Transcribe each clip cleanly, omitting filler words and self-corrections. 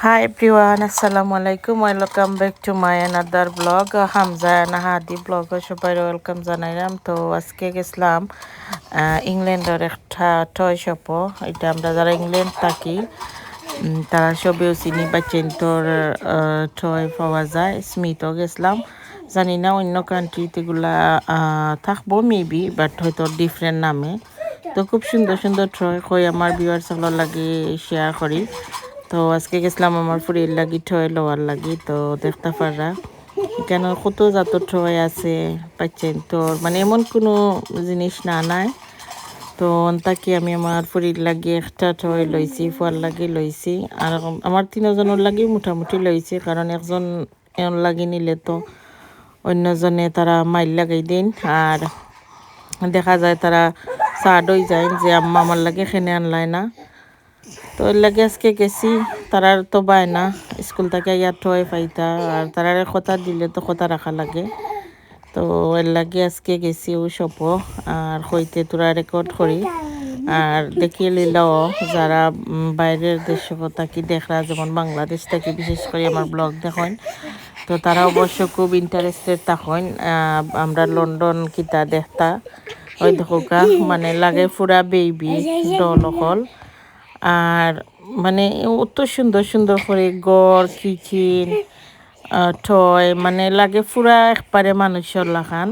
Hi everyone, Assalamu alaikum. Welcome back to my another vlog. Hamza and Hadi vlog সবাই welcome জানাইলাম। তো আজকে গেছিলাম ইংল্যান্ডের একটা টয় শপ। এটা আমরা যারা ইংল্যান্ড থাকি তারা সবেও চিনি পাচ্ছেন। তোর টয় পাওয়া যায়। স্মিথও গেছিলাম, জানি না অন্য কান্ট্রিতে এগুলা থাকবো মেবি, বাট হয়তো ডিফারেন্ট নামে। তো খুব সুন্দর সুন্দর টয় কই আমার ভিউয়ার্সগুলোর লাগে শেয়ার করি। তো আজকে গেছিলাম আমার ফুরির লাগি টয় লওয়ার লাগি। তো দেখতে পাররা এখানে কত জাত টয় আছে পাচ্ছেন। তোর মানে এমন কোনো জিনিস না নাই। তো তাকে আমি আমার ফুরির লাগি একটা টয় লইছি, ফুয়ার লাগি লইছি, আর আমার তিনজনের লাগি মোটামুটি লইছি, কারণ একজন এর লাগি নিলে তো অন্যজনে তারা মাইল লাগাই দিন, আর দেখা যায় তারা সাড হয়ে যায় যে আম্মা আমার লাগে খেনে আনলাই না। তো এর লাগে আজকে গেছি, তারার তো বায় না স্কুল থেকে ইয়ার টয় পাইতা, আর তারার কথা দিলে তো কথা রাখা লাগে। তো এর লাগে আজকে গেছি ও সপো, আর হইতে তোরা রেকর্ড করি আর দেখিয়ে লিলাও যারা বাইরের দেশ থাকি দেখরা, যেমন বাংলাদেশ থেকে বিশেষ করে আমার ব্লগ দেখেন, তো তারা অবশ্য খুব ইন্টারেস্টেড থাকেন আমরা লন্ডন কিতা দেখতা। ওই দেখোকা মানে লাগে পুরা বেবি ডল হল, আর মানে অত সুন্দর সুন্দর করে গড় কিচেন টয়, মানে লাগে পুরা একবারে মানুষের লাখান।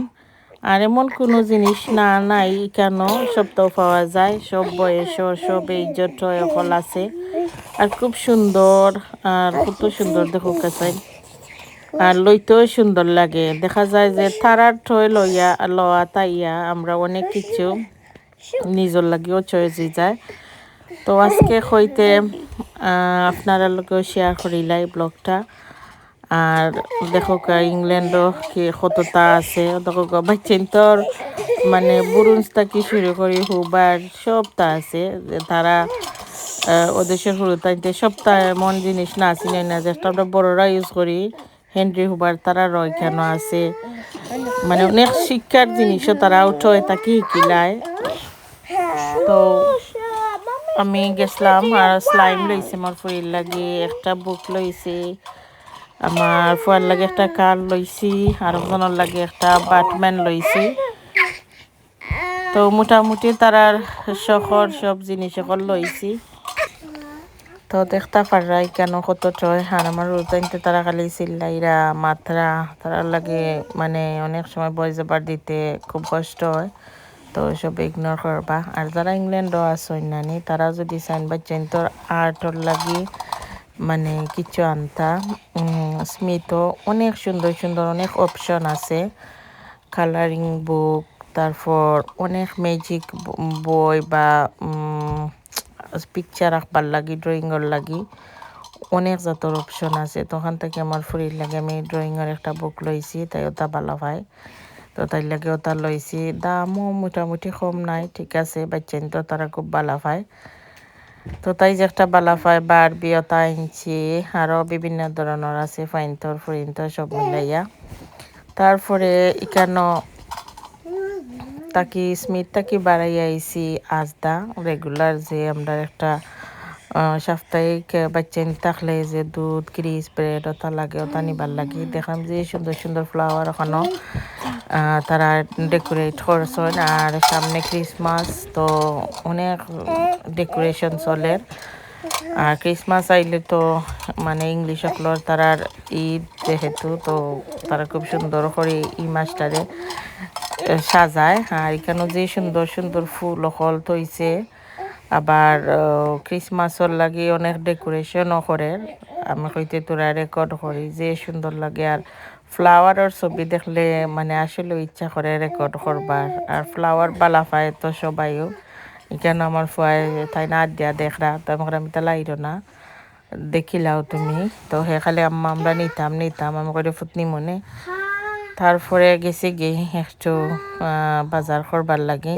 আর এমন কোনো জিনিস না নাই কেন, সবটাও পাওয়া যায়, সব বয়সের সব এইজের টয় অকল আছে, আর খুব সুন্দর। আর কত সুন্দর দেখো কাছে, আর লইতেও সুন্দর লাগে। দেখা যায় যে তারার টয় লইয়া লওয়া তাইয়া আমরা অনেক কিছু নিজের লাগেও চয়েস হয়ে যায়। তো আজকে হইতে আপনারা লোকেও শেয়ার করিলাই ব্লগটা। আর দেখো ইংল্যান্ডও কি কতটা আছে, দেখো বাচ্চেন তোর মানে বুরুঞ্জ থাকি শুরু করি হুবার সবটা আছে। যে তারা ওদেশের হুড়ুতাইতে সবটা এমন জিনিস না চিনি না, যেটা আমরা বড়রা ইউজ করি। হেনরি হুবার তারা রয় কেন আছে, মানে অনেক শিক্ষার জিনিসও তারা উঠে থাকি শিকিলায়। তো আমি গেছিলাম আর স্লাইম লইছি আমার ফুরির লাগে, একটা বুক লইছি, আমার ফুয়ার লাগে একটা কার লইছি, আর একজনের লাগে একটা ব্যাটম্যান লইছি। তো মোটামুটি তারার শখর সব জিনিস এখন লইছি। তো দেখতে পাররাই কেন কত টয়, আর আমার রোজাইনতে তারা খালি চিল্লাইরা মাত্রা তারার লাগে, মানে অনেক সময় বয় যাবার দিতে খুব কষ্ট হয়। তো সব ইগনোর করবা। আর যারা ইংল্যান্ডও আসেন নানি, তারা যদি চাইন বাচ্চেন তোর আর্টর লাগি মানে কিছু আনতা, স্মিথও অনেক সুন্দর সুন্দর অনেক অপশন আছে, কালারিং বুক, তারপর অনেক ম্যাজিক বই বা পিকচার আঁকবার লাগি ড্রয়িংয়ের লাগি অনেক জাতর অপশন আছে। তখন থেকে আমার ফুরির লাগে আমি ড্রয়িংয়ের একটা বুক লইছি, তাই ওটা ভালো পায়। তো তাই লাগে ওটা লইছি, দামও মোটামুটি কম নাই, ঠিক আছে। বাচ্চান তো তারা খুব ভালো পায়। তো তাই যে একটা বালা পায় বারবি ওটা আনছি, আরও বিভিন্ন ধরনের আছে ফাইনতর ফুরিনতর সব মিলাইয়া। তারপরে এখানেও তাকি স্মিথ তাকি বাড়াই আইছি আজদা রেগুলার, যে আমরা একটা সাপ্তাহিক বাচ্চান থাকলে যে দুধ ক্রিস ব্রেড ওটা লাগে, ওটা নিবার লাগে। দেখলাম যে সুন্দর সুন্দর ফ্লাওয়ার ওখানেও তারা ডেকোরেট করছেন, আর সামনে ক্রিসমাস, তো অনেক ডেকোরেশন চলে। আর ক্রিসমাস আইলে তো মানে ইংলিশ সকলের তারার ঈদ যেহেতু, তো তারা খুব সুন্দর করে এই মাসটারে সাজায়। আর এখানে যে সুন্দর সুন্দর ফুল হল তৈছে, আবার ক্রিসমাসের লাগে অনেক ডেকোরেশনও করে। আমি হইতে তোরা রেকর্ড করি যে সুন্দর লাগে। আর ফ্লাওয়ারের ছবি দেখলে মানে আসলে ইচ্ছা করে রেকর্ড করবার। আর ফ্লাওয়ার বালা পায় তো সবাইও, এখানে আমার ফুয়াই তাই না দিয়া দেখরা, তো আমাকে আমি তা লাইরো না দেখিলাও তুমি। তো হে খালি আম্মা আমরা নিতাম নিতাম আমি করে ফুটনি মনে। তারপরে গেছি গিয়ে একটু বাজার করবার লাগে,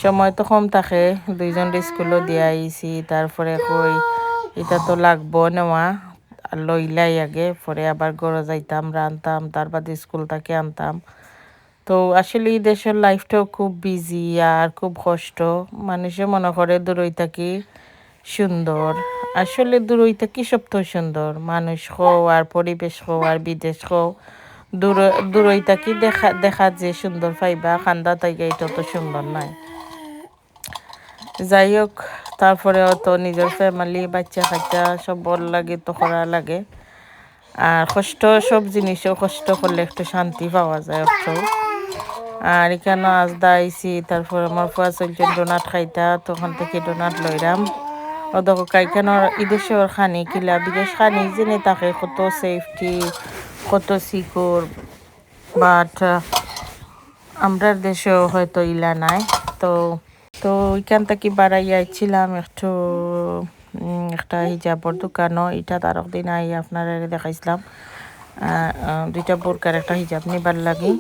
সময় তো কম থাকে, দুইজন স্কুলও দিয়ে আইছি। তারপরে কই এটা তো লাগবো নেওয়া, লইলাই আগে, পরে আবার গড়ে যাইতাম রানতাম, তার বাদে স্কুল থেকে আনতাম। তো আসলে এই দেশের লাইফটাও খুব বিজি আর খুব কষ্ট, মানুষে মনে করে দূরই থাকি সুন্দর। আসলে দূর হইতে কি সব তো সুন্দর মানুষ হো আর পরিবেশ হো আর বিদেশ হো দূর দূর হইতে কি দেখা দেখা যে সুন্দর পাইবা খান্দা তাইকা এটা তো সুন্দর নাই। যাই হোক তারপরে তো নিজের ফ্যামিলি বাচ্চা কাচ্চা সব বল লাগে তো করা লাগে। আর কষ্ট সব জিনিসও কষ্ট করলে একটু শান্তি পাওয়া যায় একটু। আর এখানে আজ দাইছি তারপর আমার ফুয়া চলছেন ডোনাট খাইতা তখন থেকে ডোনাট লইরাম ও দেখো কাইখানোর ইদেশের খানি কিলা বিদেশ খানি জেনে তাকে কত সেফটি কত সিকিউর বাট আমরা দেশেও হয়তো ইলা নাই। তো তো ওইখান থেকে বাড়াই আইছিলাম একটু একটা হিজাবর দোকানও এটা তার দিন আই আপনারা দেখাইছিলাম দুইটা বোরকার একটা হিজাব নিবার লাগি।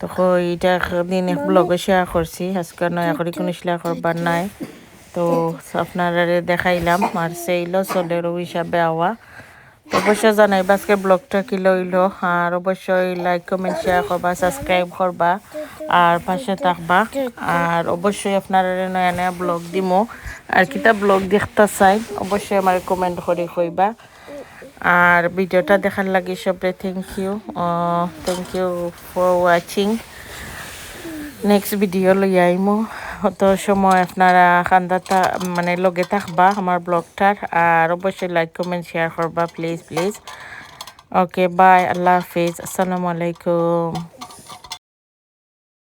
তো এইটা দিন ব্লগে শেয়ার করছি আজকে নয়া করে কোনো শেয়ার করবার নাই। তো আপনারা দেখাইলাম আর সেইলো চলেরও হিসাবে আওয়া। তো অবশ্যই জানাইবা আজকে ব্লগটা কি লইলো আর অবশ্যই লাইক কমেন্ট শেয়ার করবা সাবস্ক্রাইব করবা আর পাশে থাকবা। আর অবশ্যই আপনারা নয়া নয়া ব্লগ দিমো আর কিতা ব্লগ দেখতে চাই অবশ্যই আমার কমেন্ট করে কইবা। আর ভিডিওটা দেখার লাগে সবরে thank you for watching. Next video লই আইমো অত সময় আপনারা খান্দাটা মানে লগে থাকবা আমার ব্লগটার আর অবশ্যই লাইক কমেন্ট শেয়ার করবা প্লিজ প্লিজ। ওকে বাই, আল্লাহ হাফিজ, আসসালামু আলাইকুম।